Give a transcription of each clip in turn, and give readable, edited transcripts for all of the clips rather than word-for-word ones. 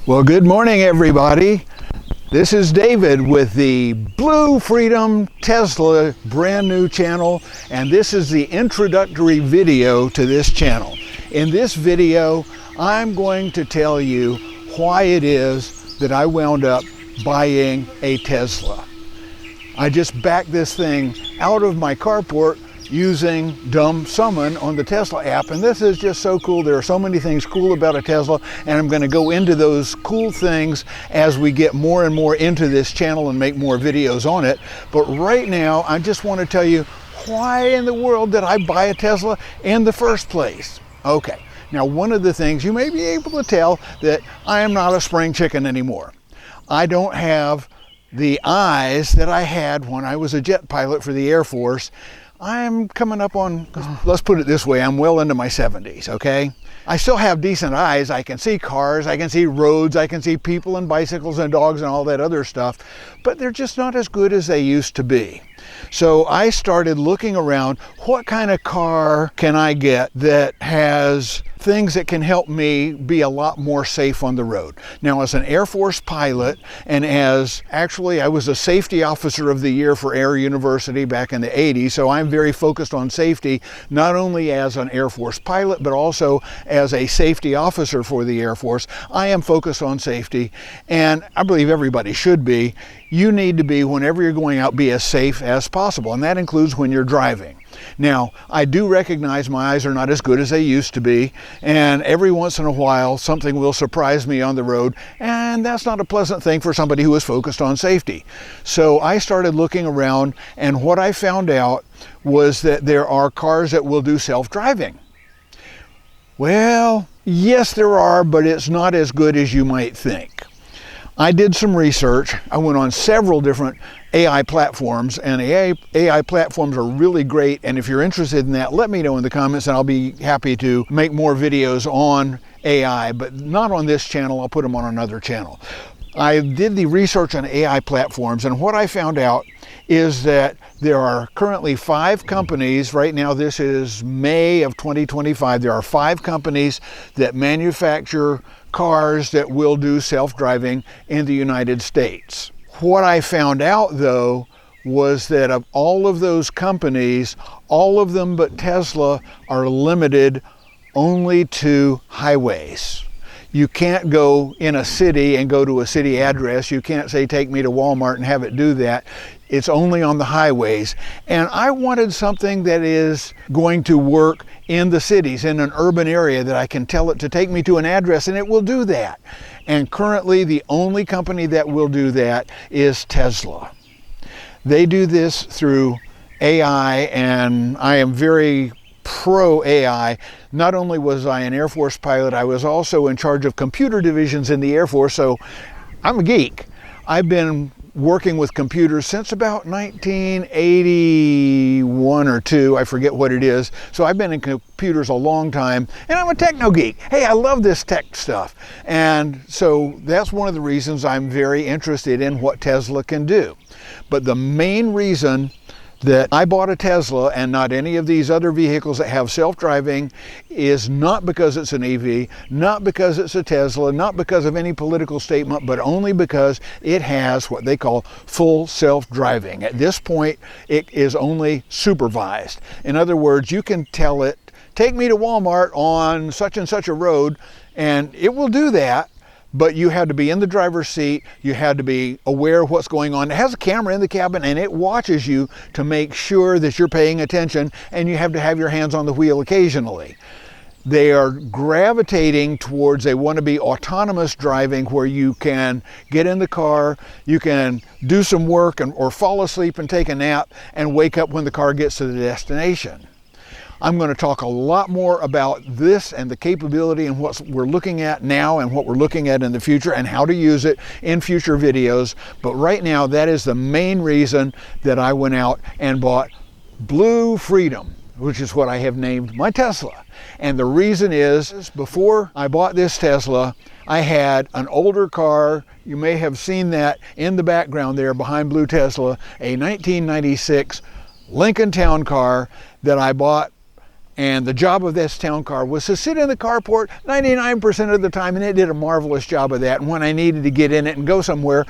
Well, good morning, everybody. This is David with the Blue Freedom Tesla brand new channel, and this is the introductory video to this channel. In this video, I'm going to tell you why it is that I wound up buying a Tesla. I just backed this thing out of my carport using Dumb Summon on the Tesla app, and this is just so cool. There are so many things cool about a Tesla, and I'm going to go into those cool things as we get more and more into this channel and make more videos on it. But right now, I just want to tell you why in the world did I buy a Tesla in the first place? Okay, now one of the things you may be able to tell that I am not a spring chicken anymore. I don't have the eyes that I had when I was a jet pilot for the Air Force. I'm coming up on, let's put it this way, I'm well into my 70s, okay? I still have decent eyes. I can see cars, I can see roads, I can see people and bicycles and dogs and all that other stuff, but they're just not as good as they used to be. So I started looking around, what kind of car can I get that has things that can help me be a lot more safe on the road? Now, as an Air Force pilot, and as actually I was a safety officer of the year for Air University back in the 80s, so I'm very focused on safety, not only as an Air Force pilot, but also as a safety officer for the Air Force. I am focused on safety, and I believe everybody should be. You need to be, whenever you're going out, be as safe as possible, and that includes when you're driving. Now, I do recognize my eyes are not as good as they used to be, and every once in a while something will surprise me on the road, and that's not a pleasant thing for somebody who is focused on safety. So I started looking around, and what I found out was that there are cars that will do self-driving. Well, yes there are, but it's not as good as you might think. I did some research. I went on several different AI platforms, and AI platforms are really great, and if you're interested in that, let me know in the comments and I'll be happy to make more videos on AI, but not on this channel. I'll put them on another channel. I did the research on AI platforms, and what I found out is that there are currently 5 companies, right now this is May of 2025, there are 5 companies that manufacture cars that will do self-driving in the United States. What I found out though was that of all of those companies, all of them but Tesla are limited only to highways. You can't go in a city and go to a city address. You can't say, take me to Walmart and have it do that. It's only on the highways. And I wanted something that is going to work in the cities, in an urban area, that I can tell it to take me to an address and it will do that. And currently the only company that will do that is Tesla. They do this through AI, and I am very pro AI. Not only was I an Air Force pilot, I was also in charge of computer divisions in the Air Force, so I'm a geek. I've been working with computers since about 1981 or 2, I forget what it is. So I've been in computers a long time, and I'm a techno geek. Hey, I love this tech stuff. And so that's one of the reasons I'm very interested in what Tesla can do. But the main reason that I bought a Tesla and not any of these other vehicles that have self-driving is not because it's an EV, not because it's a Tesla, not because of any political statement, but only because it has what they call full self-driving. At this point, it is only supervised. In other words, you can tell it, take me to Walmart on such and such a road, and it will do that. But you had to be in the driver's seat, you had to be aware of what's going on. It has a camera in the cabin and it watches you to make sure that you're paying attention, and you have to have your hands on the wheel occasionally. They are gravitating towards, they want to be autonomous driving, where you can get in the car, you can do some work or fall asleep and take a nap and wake up when the car gets to the destination. I'm going to talk a lot more about this and the capability and what we're looking at now and what we're looking at in the future and how to use it in future videos. But right now, that is the main reason that I went out and bought Blue Freedom, which is what I have named my Tesla. And the reason is, before I bought this Tesla, I had an older car. You may have seen that in the background there behind Blue Tesla, a 1996 Lincoln Town Car that I bought And the job of this town car was to sit in the carport 99% of the time, and it did a marvelous job of that. And when I needed to get in it and go somewhere,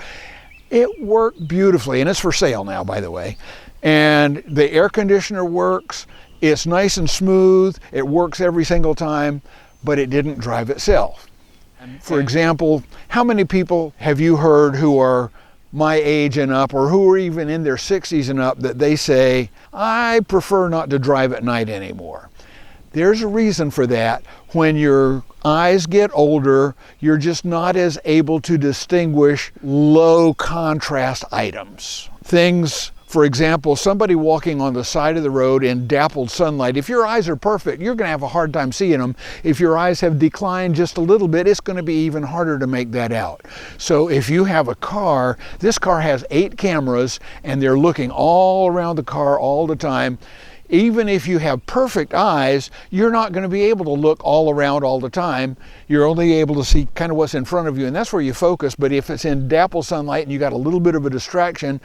it worked beautifully. And it's for sale now, by the way. And the air conditioner works. It's nice and smooth. It works every single time, but it didn't drive itself. For example, how many people have you heard who are my age and up, or who are even in their 60s and up, that they say, I prefer not to drive at night anymore? There's a reason for that. When your eyes get older, you're just not as able to distinguish low contrast items. Things, for example, somebody walking on the side of the road in dappled sunlight, if your eyes are perfect, you're going to have a hard time seeing them. If your eyes have declined just a little bit, it's going to be even harder to make that out. So if you have a car, this car has 8 cameras, and they're looking all around the car all the time. Even if you have perfect eyes, you're not going to be able to look all around all the time. You're only able to see kind of what's in front of you, and that's where you focus. But if it's in dappled sunlight and you got a little bit of a distraction,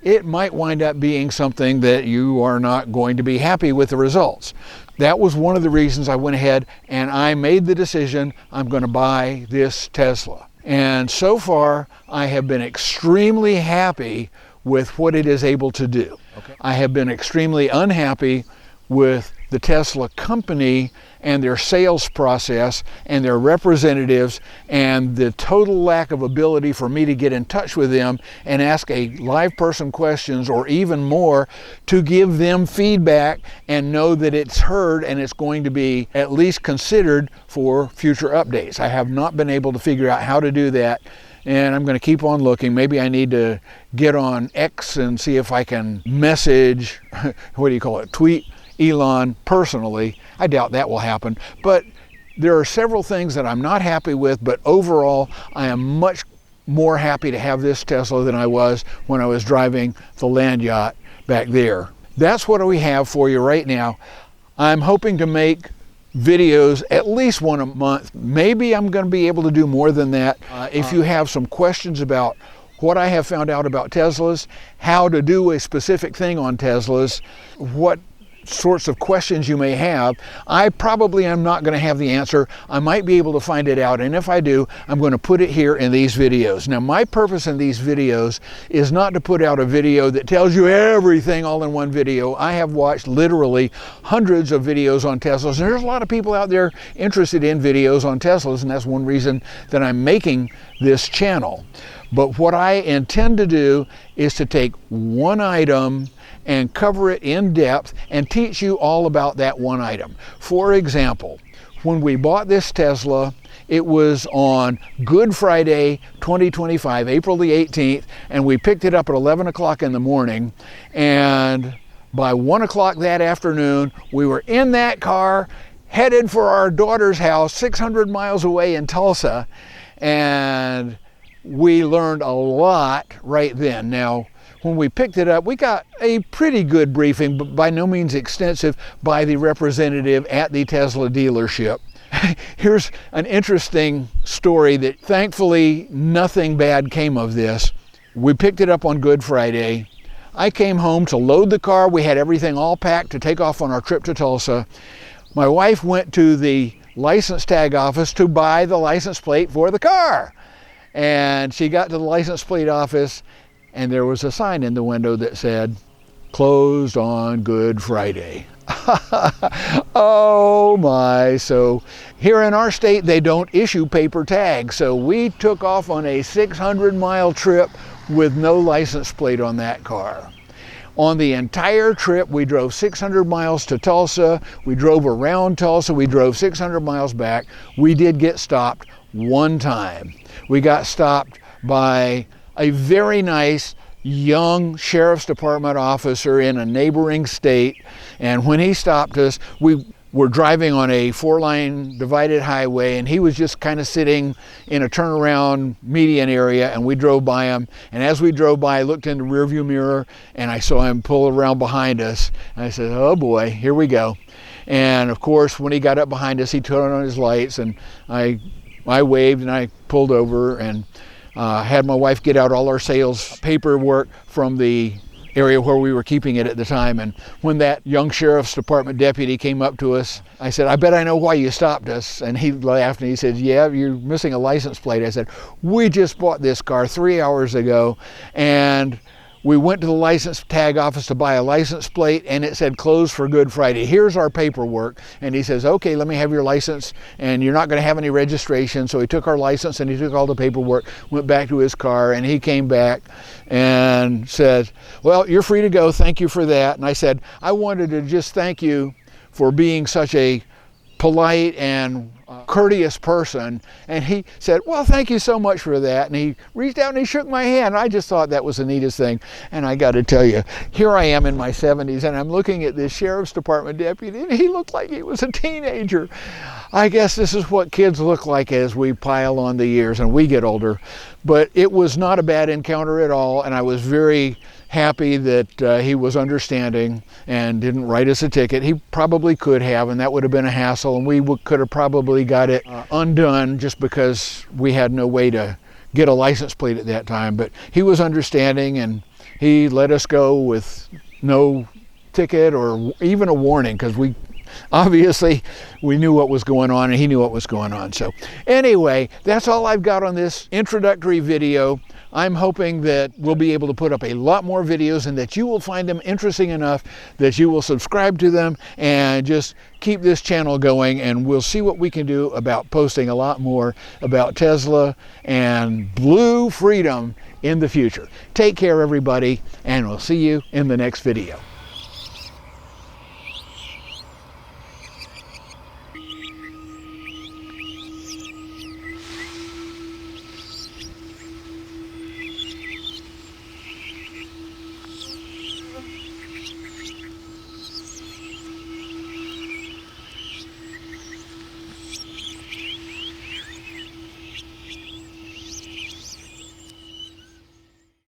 it might wind up being something that you are not going to be happy with the results. That was one of the reasons I went ahead and I made the decision, I'm going to buy this Tesla. And so far, I have been extremely happy with what it is able to do. Okay. I have been extremely unhappy with the Tesla company and their sales process and their representatives, and the total lack of ability for me to get in touch with them and ask a live person questions, or even more, to give them feedback and know that it's heard and it's going to be at least considered for future updates. I have not been able to figure out how to do that, and I'm going to keep on looking. Maybe I need to get on X and see if I can message, tweet Elon personally. I doubt that will happen, but there are several things that I'm not happy with, but overall I am much more happy to have this Tesla than I was when I was driving the Land Yacht back there. That's what we have for you right now. I'm hoping to make videos at least one a month. Maybe I'm going to be able to do more than that. If you have some questions about what I have found out about Teslas, how to do a specific thing on Teslas, what sorts of questions you may have, I probably am not going to have the answer. I might be able to find it out, and if I do, I'm going to put it here in these videos. Now, my purpose in these videos is not to put out a video that tells you everything all in one video. I have watched literally hundreds of videos on Teslas, and there's a lot of people out there interested in videos on Teslas, and that's one reason that I'm making this channel. But what I intend to do is to take one item and cover it in depth and teach you all about that one item. For example, when we bought this Tesla, it was on Good Friday 2025, April the 18th, and we picked it up at 11 o'clock in the morning, and by 1 o'clock that afternoon, we were in that car headed for our daughter's house 600 miles away in Tulsa, and we learned a lot right then. Now, when we picked it up, we got a pretty good briefing, but by no means extensive, by the representative at the Tesla dealership. Here's an interesting story that thankfully nothing bad came of this. We picked it up on Good Friday. I came home to load the car. We had everything all packed to take off on our trip to Tulsa. My wife went to the license tag office to buy the license plate for the car. And she got to the license plate office, and there was a sign in the window that said, closed on Good Friday. Oh my. So here in our state, they don't issue paper tags. So we took off on a 600-mile trip with no license plate on that car. On the entire trip, we drove 600 miles to Tulsa. We drove around Tulsa. We drove 600 miles back. We did get stopped one time. We got stopped by a very nice young sheriff's department officer in a neighboring state, and when he stopped us, we were driving on a 4-lane divided highway, and he was just kind of sitting in a turnaround median area, and we drove by him, and as we drove by, I looked in the rearview mirror and I saw him pull around behind us, and I said, oh boy, here we go. And of course, when he got up behind us, he turned on his lights, and I waved and I pulled over and had my wife get out all our sales paperwork from the area where we were keeping it at the time. And when that young sheriff's department deputy came up to us, I said, "I bet I know why you stopped us." And he laughed and he said, "Yeah, you're missing a license plate." I said, "We just bought this car 3 hours ago, and we went to the license tag office to buy a license plate, and it said closed for Good Friday. Here's our paperwork." And he says, "Okay, let me have your license, and you're not going to have any registration." So he took our license and he took all the paperwork, went back to his car, and he came back and said, "Well, you're free to go. Thank you for that." And I said, "I wanted to just thank you for being such a polite and courteous person." And he said, "Well, thank you so much for that." And he reached out and he shook my hand. I just thought that was the neatest thing. And I got to tell you, here I am in my 70s and I'm looking at this sheriff's department deputy, and he looked like he was a teenager. I guess this is what kids look like as we pile on the years and we get older. But it was not a bad encounter at all, and I was very happy that he was understanding and didn't write us a ticket. He probably could have, and that would have been a hassle, and we could have probably got it undone just because we had no way to get a license plate at that time. But he was understanding, and he let us go with no ticket or even a warning, because we knew what was going on and he knew what was going on. So anyway, that's all I've got on this introductory video. I'm hoping that we'll be able to put up a lot more videos and that you will find them interesting enough that you will subscribe to them and just keep this channel going, and we'll see what we can do about posting a lot more about Tesla and Blue Freedom in the future. Take care, everybody, and we'll see you in the next video.